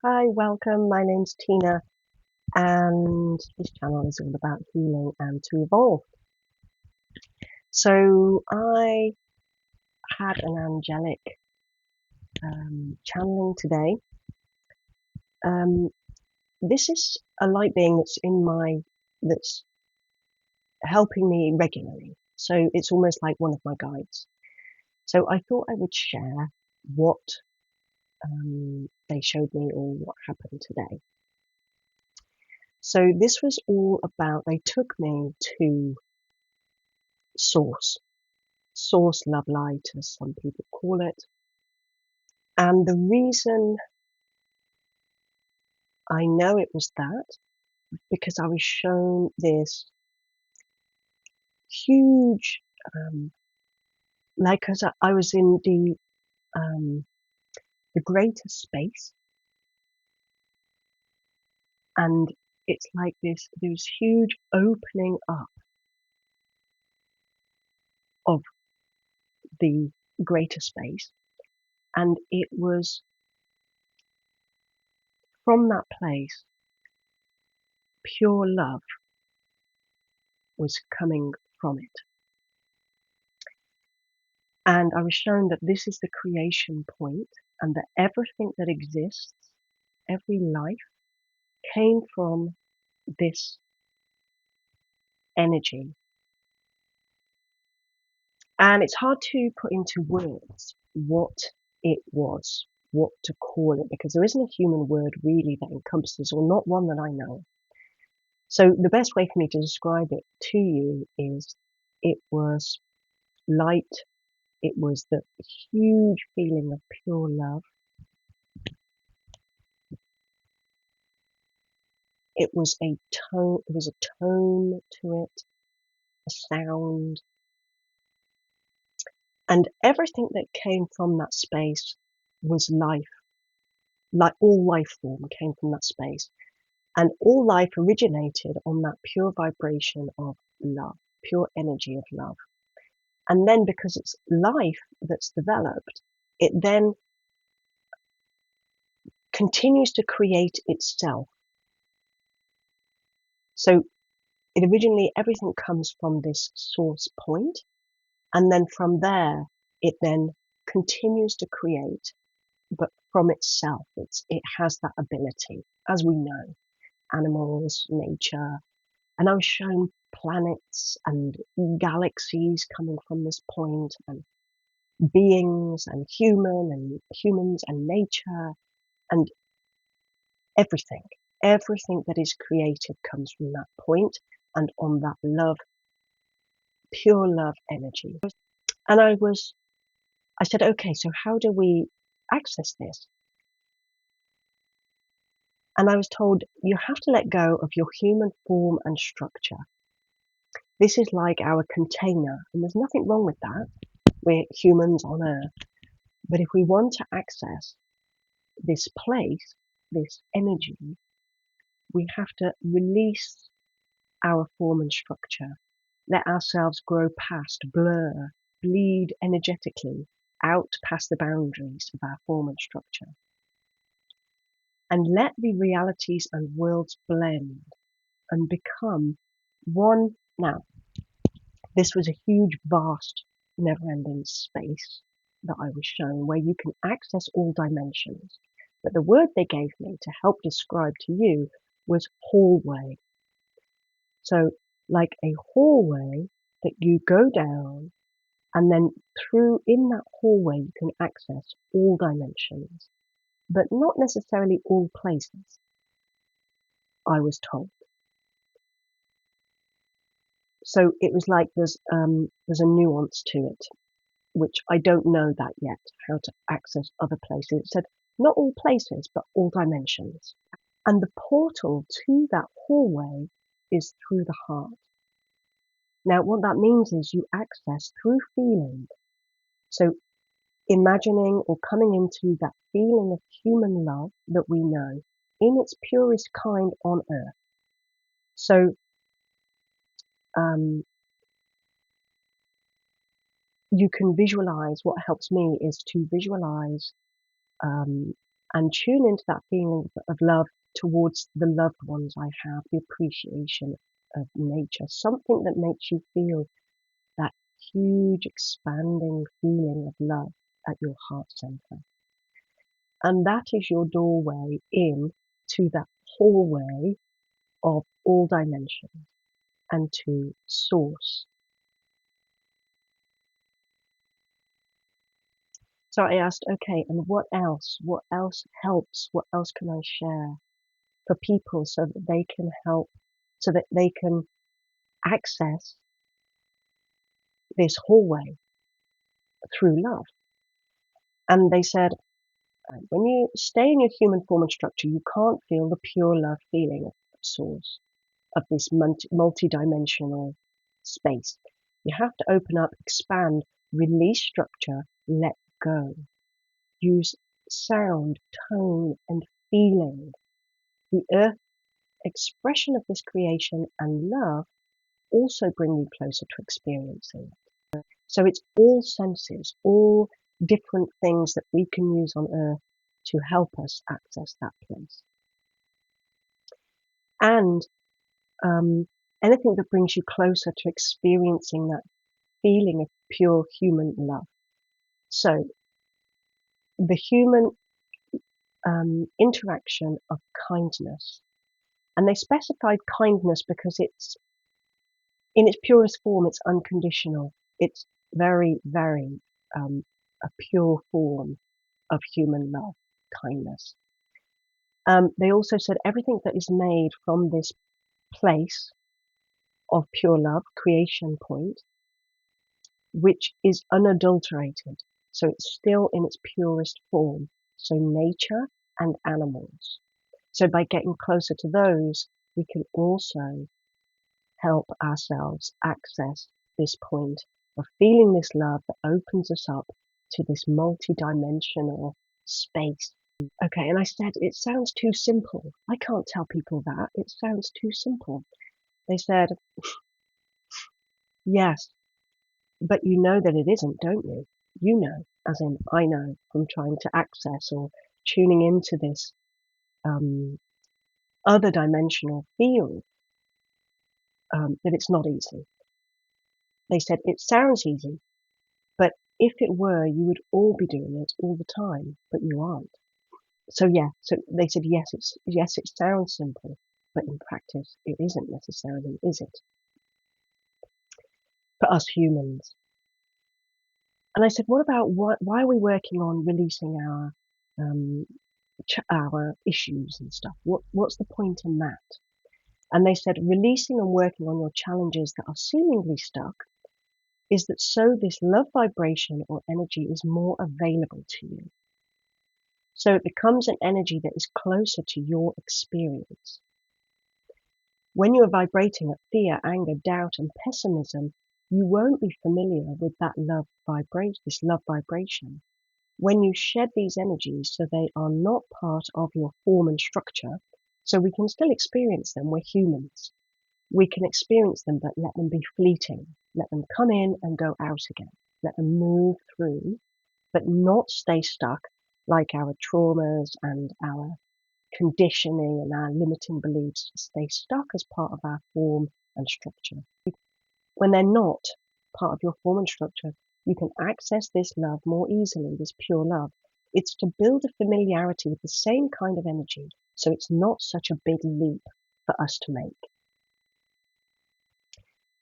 Hi, welcome. My name's Tina, and this channel is all about healing and to evolve. So, I had an angelic channeling today. Um, this is a light being that's helping me regularly. So, it's almost like one of my guides. So, I thought I would share what they showed me or what happened today. So, this was all about, they took me to source love light, as some people call it. And the reason I know it was that, because I was shown this huge, like as I was in the greater space, and it's like this huge opening up of the greater space, and it was from that place, pure love was coming from it. And I was shown that this is the creation point, and that everything that exists, every life, came from this energy. And it's hard to put into words what it was, what to call it, because there isn't a human word really that encompasses, or not one that I know. So the best way for me to describe it to you is it was light, it was the huge feeling of pure love. It was a tone to it, a sound, and everything that came from that space was life. Like all life form came from that space, and all life originated on that pure vibration of love, pure energy of love. And then because it's life that's developed, it then continues to create itself. So it originally, everything comes from this source point, and then from there it then continues to create, but from itself. It has that ability, as we know, animals, nature. And I was shown planets and galaxies coming from this point, and beings and humans and nature, and everything. Everything that is created comes from that point and on that love, pure love energy. And I said, okay, so how do we access this? And I was told, you have to let go of your human form and structure. This is like our container, and there's nothing wrong with that. We're humans on Earth. But if we want to access this place, this energy, we have to release our form and structure, let ourselves grow past, blur, bleed energetically out past the boundaries of our form and structure, and let the realities and worlds blend and become one. Now, this was a huge, vast, never-ending space that I was shown where you can access all dimensions. But the word they gave me to help describe to you was hallway. So, like a hallway that you go down, and then through in that hallway you can access all dimensions, but not necessarily all places, I was told. So it was like there's a nuance to it, which I don't know that yet, how to access other places. It said not all places, but all dimensions. And the portal to that hallway is through the heart. Now, what that means is you access through feeling. So imagining or coming into that feeling of human love that we know in its purest kind on earth. So you can visualize, what helps me is to visualize and tune into that feeling of love towards the loved ones I have, the appreciation of nature, something that makes you feel that huge expanding feeling of love at your heart center. And that is your doorway in to that hallway of all dimensions and to source. So I asked, okay, and what else? What else helps? What else can I share for people so that they can help, so that they can access this hallway through love? And they said, when you stay in your human form and structure, you can't feel the pure love feeling of source, of this multi-dimensional space. You have to open up, expand, release structure, let go. Use sound, tone, and feeling. The earth expression of this creation and love also bring you closer to experiencing it. So it's all senses, all different things that we can use on earth to help us access that place. And anything that brings you closer to experiencing that feeling of pure human love. So the human interaction of kindness. And they specified kindness because it's, in its purest form, it's unconditional. It's very, very a pure form of human love, kindness. They also said everything that is made from this place of pure love, creation point, which is unadulterated. So it's still in its purest form. So nature and animals. So by getting closer to those, we can also help ourselves access this point of feeling this love that opens us up to this multi-dimensional space. Okay, and I said, it sounds too simple. I can't tell people that. It sounds too simple. They said, yes, but you know that it isn't, don't you? You know, as in I know from trying to access or tuning into this other dimensional field that it's not easy. They said, it sounds easy, but if it were, you would all be doing it all the time, but you aren't. So yeah, so they said, yes, it sounds simple, but in practice, it isn't necessarily, is it? For us humans. And I said, what about why are we working on releasing um, our issues and stuff? What's the point in that? And they said, releasing and working on your challenges that are seemingly stuck is that so this love vibration or energy is more available to you. So it becomes an energy that is closer to your experience. When you're vibrating at fear, anger, doubt, and pessimism, you won't be familiar with that this love vibration. When you shed these energies so they are not part of your form and structure, so we can still experience them, we're humans. We can experience them, but let them be fleeting. Let them come in and go out again. Let them move through, but not stay stuck like our traumas and our conditioning and our limiting beliefs stay stuck as part of our form and structure. When they're not part of your form and structure, you can access this love more easily, this pure love. It's to build a familiarity with the same kind of energy, so it's not such a big leap for us to make.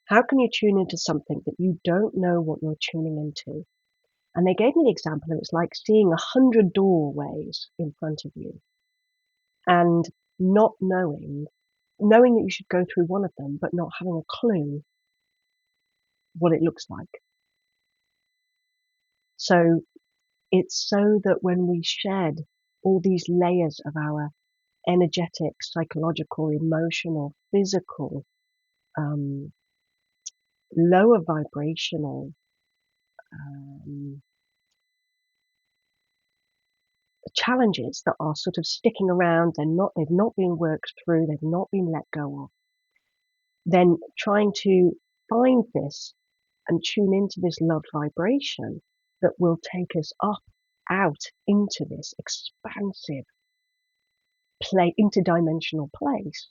How can you tune into something that you don't know what you're tuning into? And they gave me the example of it's like seeing 100 doorways in front of you and not knowing that you should go through one of them, but not having a clue what it looks like. So it's so that when we shed all these layers of our energetic, psychological, emotional, physical, lower vibrational challenges that are sort of sticking around, they've not been worked through, they've not been let go of, then trying to find this and tune into this love vibration that will take us up out into this expansive interdimensional place,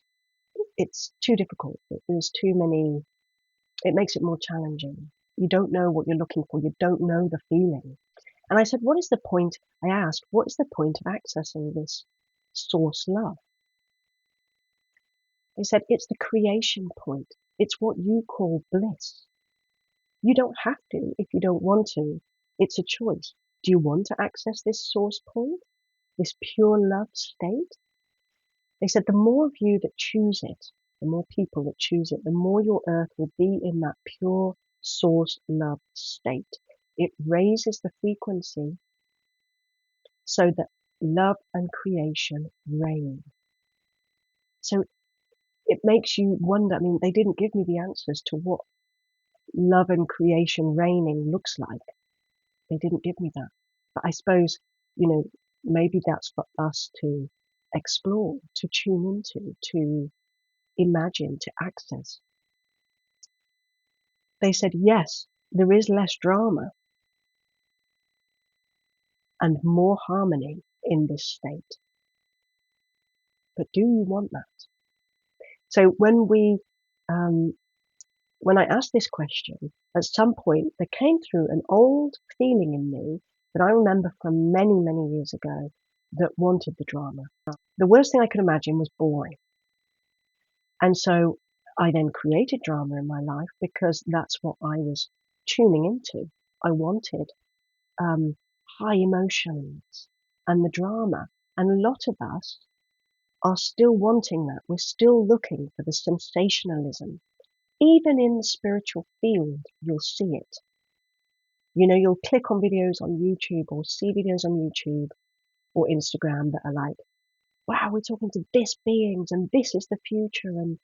it's too difficult. There's too many, it makes it more challenging. You don't know what you're looking for. You don't know the feeling. And I said, what is the point? I asked, what is the point of accessing this source love? They said, it's the creation point. It's what you call bliss. You don't have to if you don't want to. It's a choice. Do you want to access this source point, this pure love state? They said, the more of you that choose it, the more people that choose it, the more your earth will be in that pure source love state. It raises the frequency so that love and creation reign. So it makes you wonder. I mean, they didn't give me the answers to what love and creation reigning looks like. They didn't give me that. But I suppose, maybe that's for us to explore, to tune into, to imagine, to access. They said, yes, there is less drama and more harmony in this state. But do you want that? So when I asked this question, at some point there came through an old feeling in me that I remember from many, many years ago that wanted the drama. The worst thing I could imagine was boring. And so I then created drama in my life because that's what I was tuning into. I wanted high emotions and the drama. And a lot of us are still wanting that. We're still looking for the sensationalism. Even in the spiritual field, you'll see it. You'll click on videos on YouTube or see videos on YouTube or Instagram that are like, wow, we're talking to this beings and this is the future and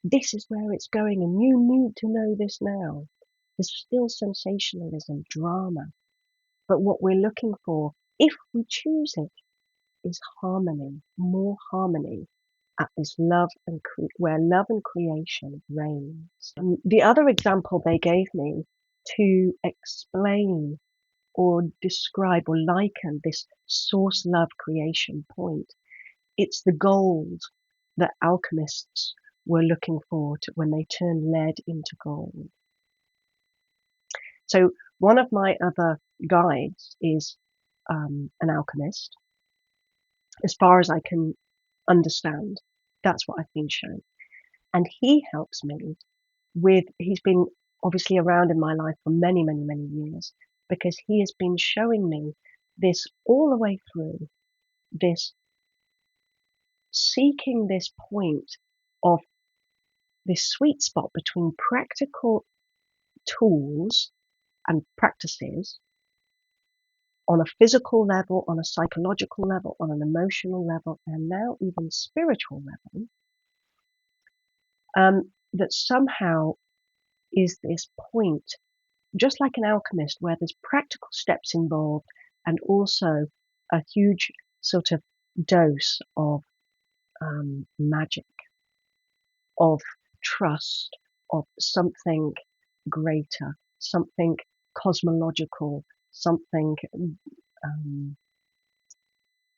this is where it's going and you need to know this now. There's still sensationalism, drama. But what we're looking for, if we choose it, is harmony, more harmony at this love and where love and creation reigns. The other example they gave me to explain or describe or liken this source love creation point, it's the gold that alchemists were looking for when they turned lead into gold. So one of my other guides is an alchemist, as far as I can understand. That's what I've been shown. And he helps me he's been obviously around in my life for many, many, many years because he has been showing me this all the way through, this seeking this point of this sweet spot between practical tools and practices on a physical level, on a psychological level, on an emotional level, and now even spiritual level, that somehow is this point, just like an alchemist, where there's practical steps involved and also a huge sort of dose of magic, of trust, of something greater, something cosmological, something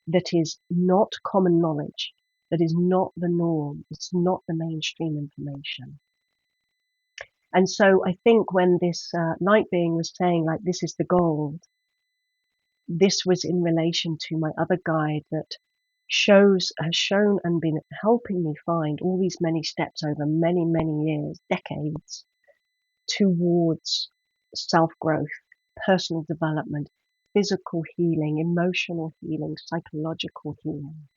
that is not common knowledge, that is not the norm, it's not the mainstream information. And so I think when this light being was saying, like, this is the gold, this was in relation to my other guide that has shown and been helping me find all these many steps over many, many years, decades, towards self-growth, personal development, physical healing, emotional healing, psychological healing.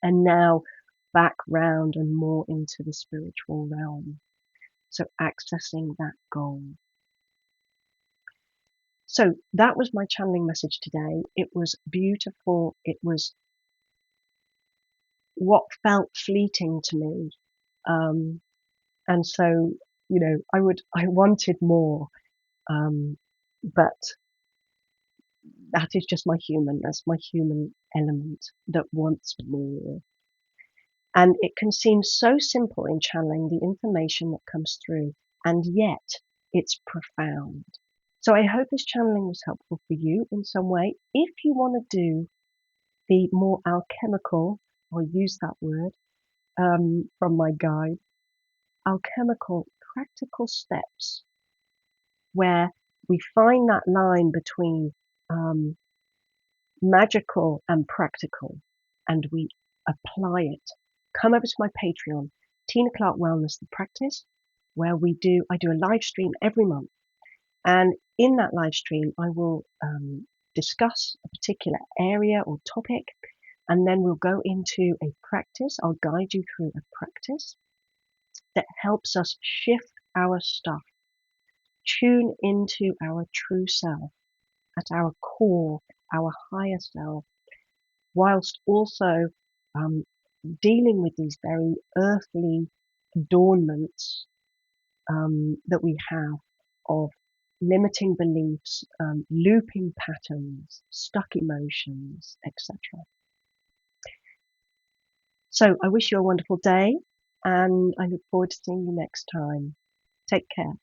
And now back round and more into the spiritual realm. So accessing that goal. So that was my channeling message today. It was beautiful. It was what felt fleeting to me. And so, I wanted more. But that is just that's my human element that wants more. And it can seem so simple in channeling the information that comes through, and yet it's profound. So I hope this channeling was helpful for you in some way. If you want to do the more alchemical, I'll use that word from my guide, alchemical practical steps where we find that line between um, magical and practical and we apply it. Come over to my Patreon, Tina Clark Wellness, the practice, where I do a live stream every month. And in that live stream, I will discuss a particular area or topic, and then we'll go into a practice. I'll guide you through a practice that helps us shift our stuff, tune into our true self, at our core, our higher self, whilst also um, dealing with these very earthly adornments that we have of limiting beliefs, looping patterns, stuck emotions, etc. So I wish you a wonderful day and I look forward to seeing you next time. Take care.